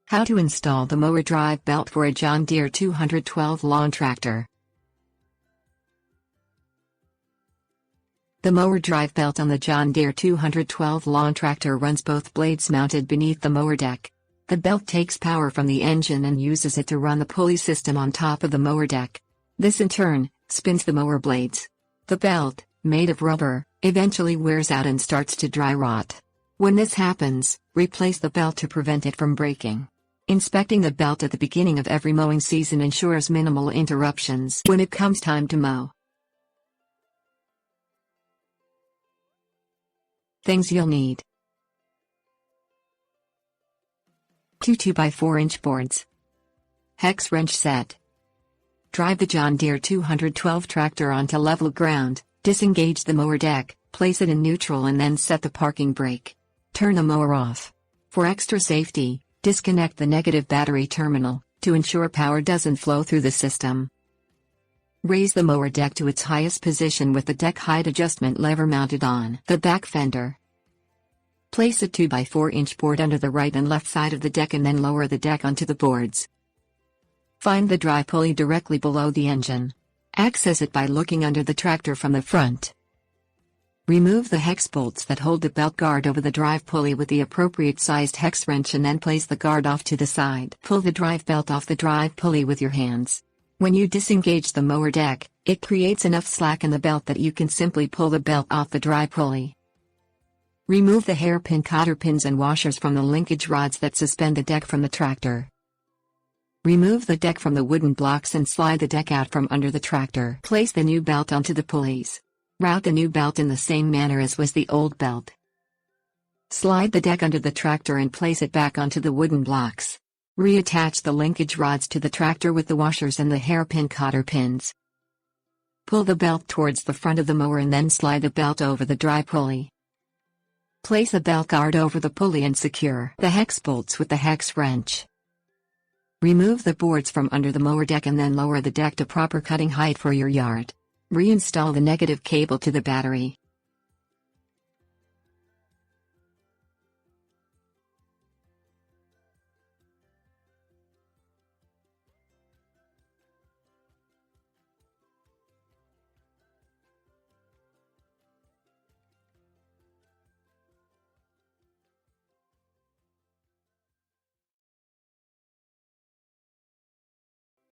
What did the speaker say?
How to install the mower drive belt for a John Deere 212 lawn tractor. The mower drive belt on the John Deere 212 lawn tractor runs both blades mounted beneath the mower deck. The belt takes power from the engine and uses it to run the pulley system on top of the mower deck. This in turn spins the mower blades. The belt, made of rubber, eventually wears out and starts to dry rot. When this happens, replace the belt to prevent it from breaking. Inspecting the belt at the beginning of every mowing season ensures minimal interruptions when it comes time to mow. Things you'll need: 2 2x4-inch boards, hex wrench set. Drive the John Deere 212 tractor onto level ground, disengage the mower deck, place it in neutral and then set the parking brake. Turn the mower off. For extra safety, disconnect the negative battery terminal, to ensure power doesn't flow through the system. Raise the mower deck to its highest position with the deck height adjustment lever mounted on the back fender. Place a 2x4-inch board under the right and left side of the deck and then lower the deck onto the boards. Find the drive pulley directly below the engine. Access it by looking under the tractor from the front. Remove the hex bolts that hold the belt guard over the drive pulley with the appropriate sized hex wrench and then place the guard off to the side. Pull the drive belt off the drive pulley with your hands. When you disengage the mower deck, it creates enough slack in the belt that you can simply pull the belt off the drive pulley. Remove the hairpin cotter pins and washers from the linkage rods that suspend the deck from the tractor. Remove the deck from the wooden blocks and slide the deck out from under the tractor. Place the new belt onto the pulleys. Route the new belt in the same manner as was the old belt. Slide the deck under the tractor and place it back onto the wooden blocks. Reattach the linkage rods to the tractor with the washers and the hairpin cotter pins. Pull the belt towards the front of the mower and then slide the belt over the drive pulley. Place a belt guard over the pulley and secure the hex bolts with the hex wrench. Remove the boards from under the mower deck and then lower the deck to proper cutting height for your yard. Reinstall the negative cable to the battery.